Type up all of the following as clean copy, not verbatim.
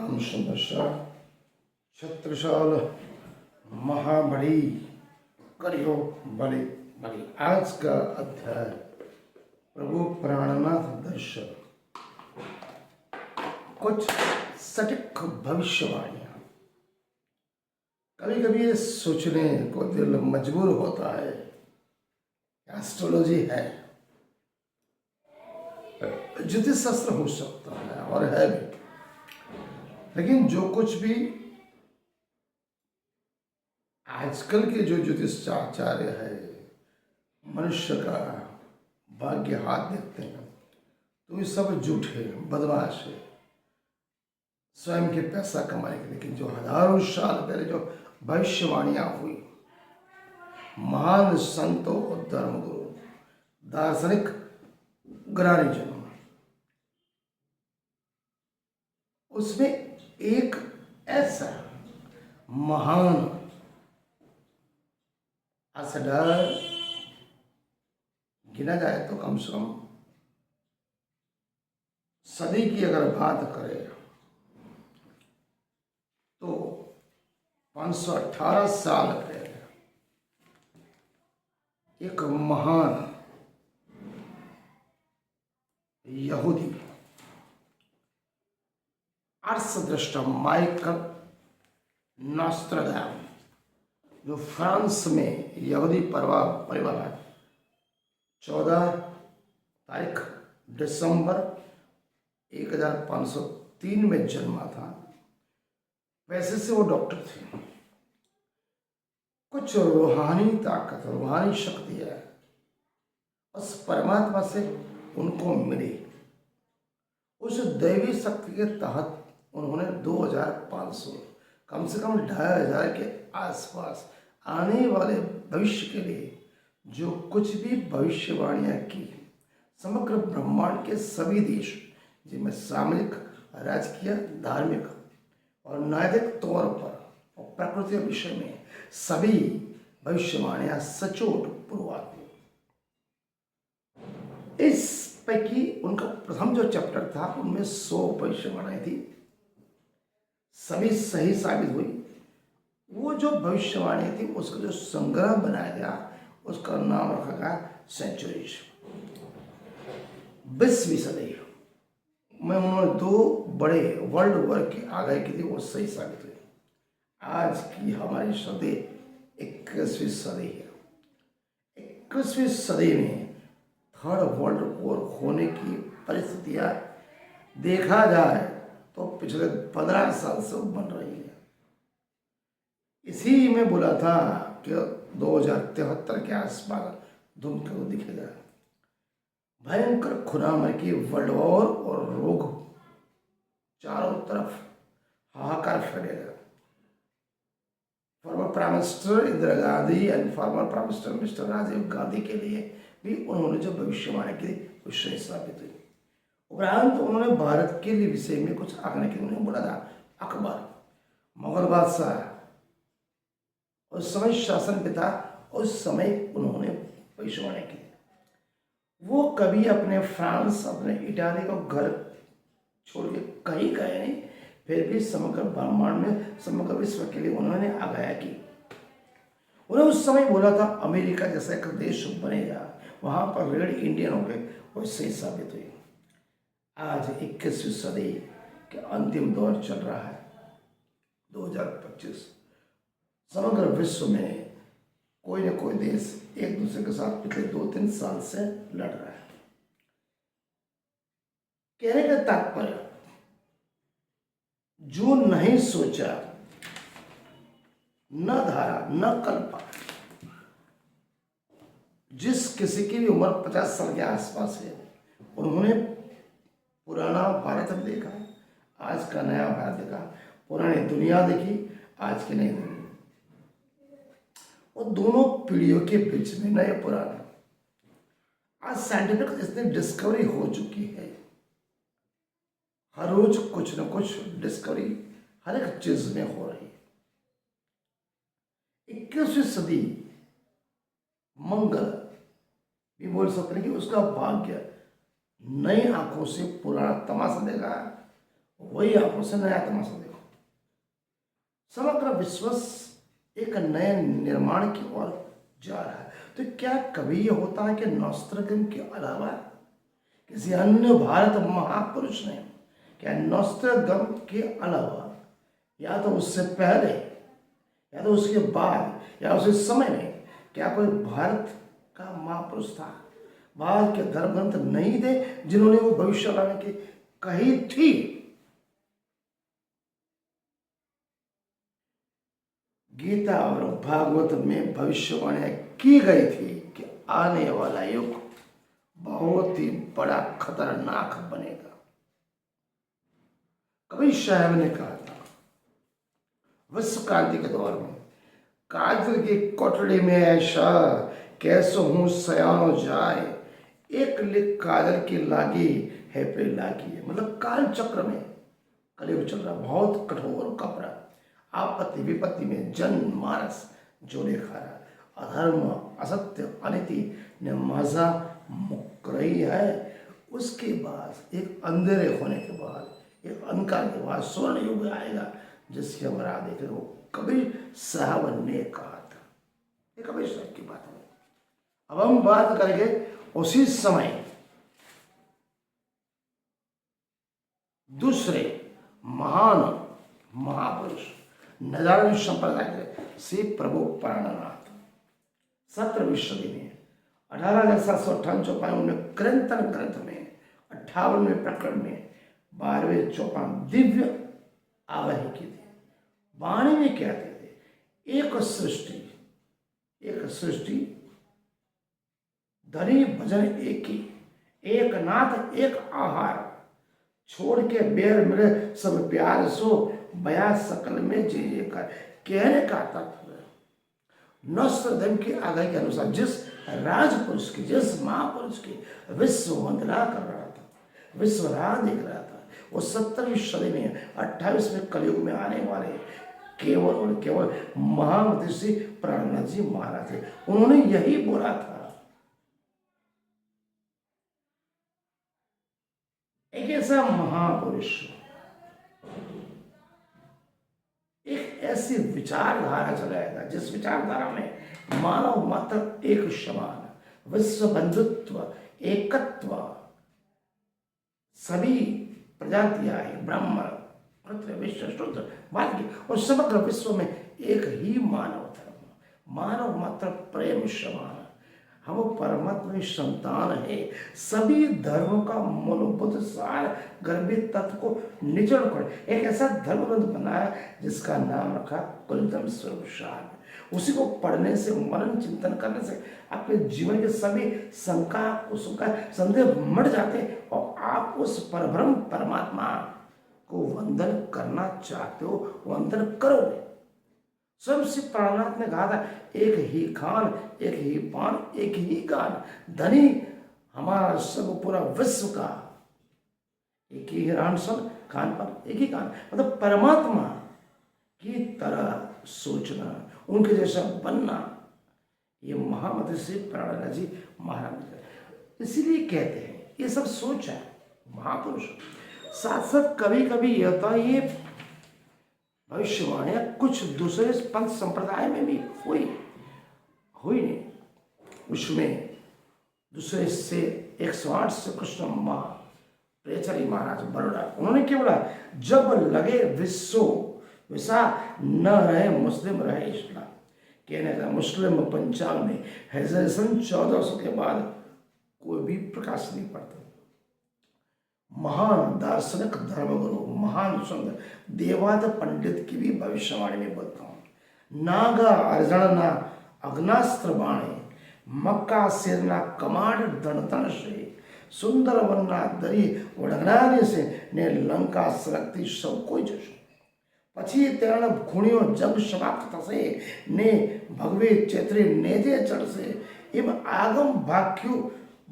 नाम संवत्सर छत्रसाल महाबली करियो बड़े बड़ी। आज का अध्याय प्रभु प्राणनाथ दर्शन। कुछ सटीक भविष्यवाणियां। कभी कभी ये सोचने को दिल मजबूर होता है, एस्ट्रोलॉजी है, ज्योतिष शास्त्र हो सकता है और है भी, लेकिन जो कुछ भी आजकल के जो ज्योतिषाचार्य है, मनुष्य का भाग्य हाथ देखते हैं तो ये सब झूठे बदमाश है, स्वयं के पैसा कमाने के। लेकिन जो हजारों साल पहले जो भविष्यवाणियां हुई, महान संतों और धर्मगुरु, दार्शनिक ज्ञानीजनों, उसमें एक ऐसा महान असडर गिना जाए तो कम से कम सदी की अगर बात करें तो 518 साल पहले एक महान यहूदी अर्थदृष्टा माइकल नॉस्ट्राडामस, जो फ्रांस में यहूदी परिवार है, 14 तारीख दिसंबर 1503 में जन्मा था। वैसे से वो डॉक्टर थे। कुछ रूहानी ताकत, रूहानी शक्ति है उस परमात्मा से उनको मिली। उस दैवी शक्ति के तहत उन्होंने 2500, कम से कम 2500 के आसपास आने वाले भविष्य के लिए जो कुछ भी भविष्यवाणियां की, समग्र ब्रह्मांड के सभी देश, जिनमें सामाजिक, राजकीय, धार्मिक और नैतिक तौर पर और प्रकृति विषय में सभी भविष्यवाणियां सचोट पूर्वात हुई। इस पैकी उनका प्रथम जो चैप्टर था, उनमें 100 भविष्यवाणियां थी, सभी सही साबित हुई। वो जो भविष्यवाणी थी उसका जो संग्रह बनाया गया, उसका नाम रखा गया सेंचुरीज, 20वीं सदी में। उन्होंने 2 बड़े वर्ल्ड वॉर की आगाही की थी, वो सही साबित हुई। आज की हमारी सदी 21वीं सदी है। 21वीं सदी में थर्ड वर्ल्ड वॉर होने की परिस्थितियां देखा जाए तो पिछले 15 साल से बन रही है। इसी में बोला था कि 2073 के आसपास धूमकेतु दिखेगा। भयंकर खुनामय की वर्ल्ड वॉर और रोग चारों तरफ हाहाकार फैलेगा। Former prime minister Indira Gandhi and former prime minister mister Rajiv Gandhi के लिए भी उन्होंने जो भविष्यवाणी की वो सही साबित हुई। उपरांत उन्होंने भारत के लिए विषय में कुछ आंकने के उन्होंने बोला था। अकबर, मुगल बादशाह, उस समय शासन पिता, उस समय उन्होंने भविष्यवाणी की। वो कभी अपने फ्रांस, अपने इटाली को घर छोड़ के कहीं गए नहीं, फिर भी समग्र ब्रह्मांड में, समग्र विश्व के लिए उन्होंने आगाह की। उन्होंने उस समय बोला था अमेरिका जैसा एक देश बनेगा, वहां पर रेड इंडियन हो गए, वो सही साबित हुई। आज 21वीं सदी के अंतिम दौर चल रहा है, 2025। समग्र विश्व में कोई न कोई देश एक दूसरे के साथ पिछले 2-3 साल से लड़ रहा है। कहने का तात्पर्य, जो नहीं सोचा, न धारा, न कल्पा, जिस किसी की भी उम्र 50 साल के आसपास है, उन्होंने पुराना भारत देखा, आज का नया भारत देखा, पुरानी दुनिया देखी, आज की नई दुनिया। और दोनों पीढ़ियों के बीच में नए पुराने, आज साइंटिफिक इतनी डिस्कवरी हो चुकी है, हर रोज कुछ न कुछ डिस्कवरी हर एक चीज में हो रही है। 21वीं सदी मंगल भी बोल सकते हैं कि उसका भाग्य नई आंखों से पुराना तमाशा देगा वही आंखों से नया तमाशा देखो। समग्र विश्व एक नए निर्माण की ओर जा रहा है। तो क्या कभी ये होता है कि नॉस्ट्रडम के अलावा किसी अन्य भारत महापुरुष ने, क्या नॉस्ट्रडम के अलावा या तो उससे पहले या तो उसके बाद या उसी समय में क्या कोई भारत का महापुरुष था, भारत के धर्म ग्रंथ नहीं थे जिन्होंने वो भविष्यवाणी की कही थी? गीता और भागवत में भविष्यवाणी की गई थी कि आने वाला युग बहुत ही बड़ा खतरनाक बनेगा। कबीर साहब ने कहा था विश्व क्रांति के दौर में, काजल की कोठड़ी में ऐसा कैसो हूं सयानो जाए, एक लिख काजल की लागी है पे लागी है। मतलब काल चक्र में कलयुग चल रहा, बहुत कठोर कपड़ा, आपत्ति विपत्ति में जन मानस जोड़े खा रहा, अधर्म असत्य अनिति ने मजा मुक रही है। उसके बाद एक अंधेरे होने के बाद, एक अंधकार के बाद स्वर्ण युग आएगा जिसकी हम राह देख रहे हो। कबीर साहब ने कहा था, ये कबीर साहब की बात है। अब हम बात करेंगे उसी समय दूसरे महान महापुरुष नजारण संप्रदाय के श्री प्रभु प्राणनाथ 17वीं सदी में 18,758 में क्रंथन ग्रंथ में 58वें प्रकरण में 12वें चौपान दिव्य आगाही की थी। वाणी में कहते थे एक सृष्टि धनी भजन एक ही, एक नाथ एक आहार, छोड़ के बेर मिले सब प्यार सो, बया सकल में जे कर। कहने का तात्पर्य नॉस्ट्रडम की आगाही के अनुसार जिस राजपुरुष की, जिस महापुरुष की विश्व वंदना कर रहा था, विश्व राह देख रहा था, वो 17वीं सदी में 28वें कलयुग में आने वाले केवल और केवल महामनीषी प्राणनाथ जी महाराज थे। उन्होंने यही बोला था, एक ऐसा महापुरुष, एक ऐसी विचारधारा चलाएगा जिस विचारधारा में मानव मात्र एक समान, विश्व बंधुत्व, एकत्व, सभी प्रजातियां है, ब्राह्मण क्षत्रिय वैश्य शूद्र बाकी, और समग्र विश्व में एक ही मानव धर्म, मानव मात्र प्रेम समान। हम परमात्मा की संतान है। सभी धर्मों का मूलभूत सार गर्भित तत्व को निचोड़ कर एक ऐसा धर्म ग्रंथ बनाया जिसका नाम रखा कुलतम स्वरूप सार। उसी को पढ़ने से, मनन चिंतन करने से आपके जीवन के सभी शंका कुशंका संदेह मट जाते और आप उस परब्रह्म परमात्मा को वंदन करना चाहते हो, वंदन करोगे। स्वयं श्री प्राणनाथ ने कहा था, एक ही खान, एक ही पान, एक ही गान, धनी हमारा सब पूरा विश्व का, एक ही रान सन खान पान, एक ही गान। मतलब परमात्मा की तरह सोचना, उनके जैसा बनना, ये महामती श्री प्राणनाथ जी महाराज। इसीलिए कहते हैं ये सब सोच है महापुरुष। साथ साथ कभी कभी यह होता है, ये भविष्यवाणियां कुछ दूसरे पंथ संप्रदाय में भी हुई नहीं। उसमें दूसरे से 108 से कृष्ण प्रेचरी महाराज बरोड़ा, उन्होंने क्या बोला, जब लगे विश्व विसा न रहे मुस्लिम रहे इस्लाम। कहने का मुस्लिम पंचांग में सन 1400 के बाद कोई भी प्रकाश नहीं पड़ता। महान दार्शनिक धर्मगुरु, महान संत देवाद पंडित की भी भविष्यवाणी में बोलता हूँ, नागा अर्जन ना अग्नास्त्र बाणे, मक्का सिरना कमांड दणतन से, सुंदर वन्ना दरी वडगनाने से ने लंका सरकती सब कोई जशो। પછી તેણે ખૂણ્યો જગ સમાપ્ત થશે ને ભગવે ચેત્રે નેજે ચડશે એમ આગમ ભાગ્યું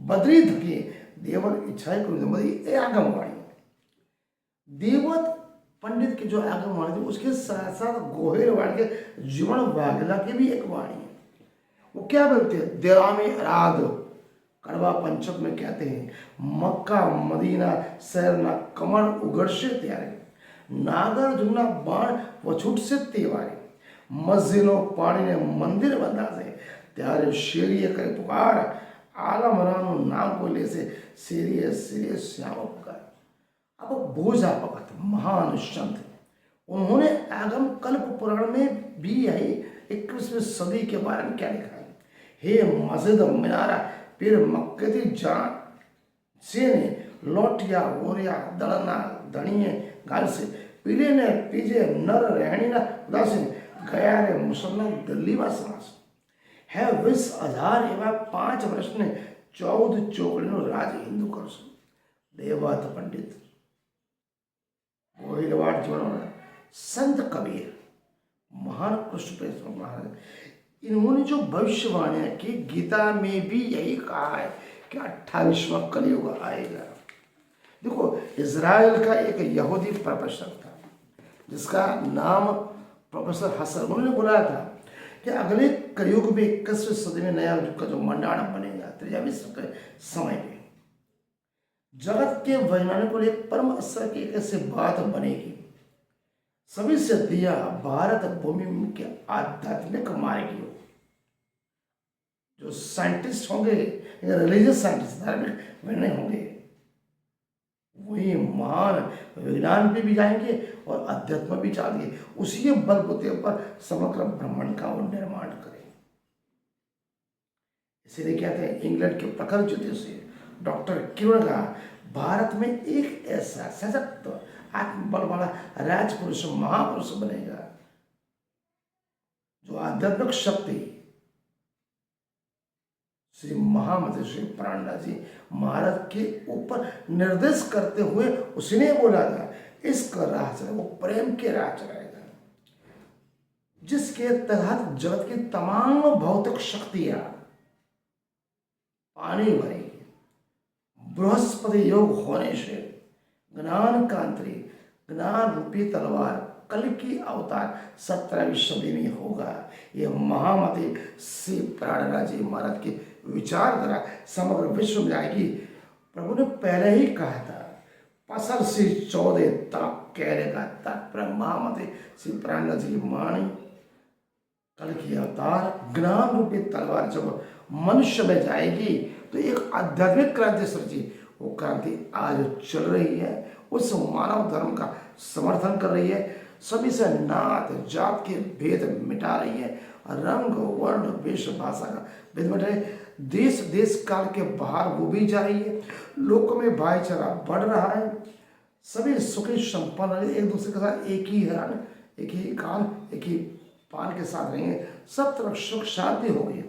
બદરી ધકે देवन इच्छाएं करो। ये आगम वाणी, देवत पंडित की जो आगम वाणी थी उसके साथ साथ गोहेर वाणी के जीवन वागला की भी एक वाणी है। वो क्या बोलते हैं, देवा में राध कड़वा पंचक में कहते हैं, मक्का मदीना शहर ना कमर उगड़ से त्यारे, नागर जुगना बाण वछूट से तेवारे, मस्जिदों पानी ने मंदिर बंदा से त्यारे शेरिए करे पुकार, आलम रानो नाम को ले से सीरिय सीरिय श्याम पुकार। अब बोझा भगत महान संत, उन्होंने आगम कल्प पुराण में भी यही 21वीं सदी के बारे में क्या लिखा है। हे मस्जिद मीनारा फिर मक्के थी जान से ने लौटिया ओरिया दड़ना धणिये गाल से पीले ने पीजे नर रहनी ना उदासीन गया रे मुसलमान दिल्ली व समास है 20,000 एवं 5 वर्ष ने 14 ચોકડીનો राज हिंदू कर देवत पंडित गोहिलवाड़ जीवन संत कबीर महान कृष्ण प्रेम महाराज, इन्होंने जो भविष्यवाणियां की गीता में भी यही कहा है कि 28वां कलयुग आएगा। देखो, इजराइल का एक यहूदी प्रोफेसर था जिसका नाम प्रोफेसर हसन, उन्होंने बोला था कि अगले कलयुग में 21वीं सदी में नया युग का जो मंडाण बनेगा 3वें विश्व के समय पे जगत के वैज्ञानिकों ने परम असर की एक ऐसी बात बनेगी, सभी से दिया भारत भूमि के आध्यात्मिक मार्ग हो। जो साइंटिस्ट होंगे, रिलीजियस साइंटिस्ट, धार्मिक वैज्ञानिक होंगे, वही महान विज्ञान पे भी जाएंगे और अध्यात्म भी चाहेंगे, उसी के बलबूते पर समग्र ब्रह्मांड का वो निर्माण करेंगे। इसीलिए कहते हैं, इंग्लैंड के प्रखर ज्योतिषी डॉक्टर किरण का भारत में एक ऐसा सशक्त आत्मबल वाला राजपुरुष महापुरुष बनेगा जो आध्यात्मिक शक्ति श्री महामती श्री प्राणनाथ जी महाराज के ऊपर निर्देश करते हुए उसने बोला था, इसका राह चले, वो प्रेम के राह चलाएगा, जिसके तहत जगत की तमाम भौतिक शक्तियां पानी भरेगी। बृहस्पति योग होने से ज्ञान कांत्री ज्ञान रूपी तलवार कल की अवतार 17वीं सदी में होगा। ये महामती श्री प्राणनाथ जी महाराज की विचारधारा समग्र विश्व में आएगी। प्रभु ने पहले ही कहा था, पसर से 14 तक कहने का तात्पर्य महामती श्री प्राणनाथ जी की वाणी कल की अवतार ज्ञान रूपी तलवार जब मनुष्य में जाएगी तो एक आध्यात्मिक क्रांति सृजी। वो क्रांति आज चल रही है, उस मानव धर्म का समर्थन कर रही है, सभी से नात जात के भेद मिटा रही है, रंग वर्ण वेश भाषा का भेद मिटा रही है, देश देश काल के बाहर वो भी जा रही है, लोक में भाईचारा बढ़ रहा है, सभी सुखी संपन्न एक दूसरे के साथ एक ही है, एक ही काल एक ही पान के साथ रहेंगे, सब तरफ सुख शांति होगी।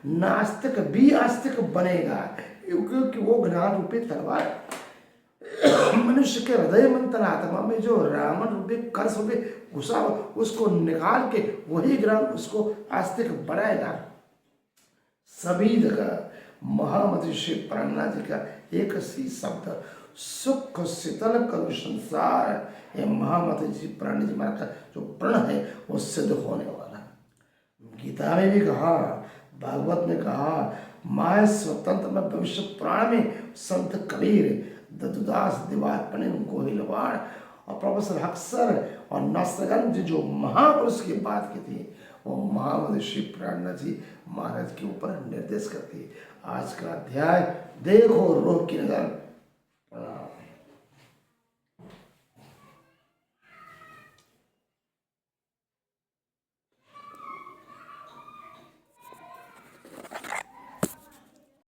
नास्तिक भी आस्तिक बनेगा क्योंकि वो ज्ञान रूपी तलवार मनुष्य के हृदय मंथन आत्मा में जो रावण रूपी कर्ष रूपी घुसा उसको निकाल के वही ज्ञान उसको आस्तिक बनाएगा। सभी जगह महामती श्री प्राणनाथ जी का एक सी शब्द, सुख शीतल करो संसार। ये महामती जी प्राणनाथ जी महाराज का जो प्रण है वो सिद्ध होने वाला। गीता में भी कहा, भागवत में कहा, माय स्वतंत्र में भविष्य पुराण में संत कबीर ददुदास दिवाकर गोहिलवाड़ और प्रोफेसर हक्सर और नास्त्रगंज जो महापुरुष की बात की थी वो महामती श्री प्राणनाथ जी महाराज के ऊपर निर्देश करती। आज का अध्याय देखो रोह की नजर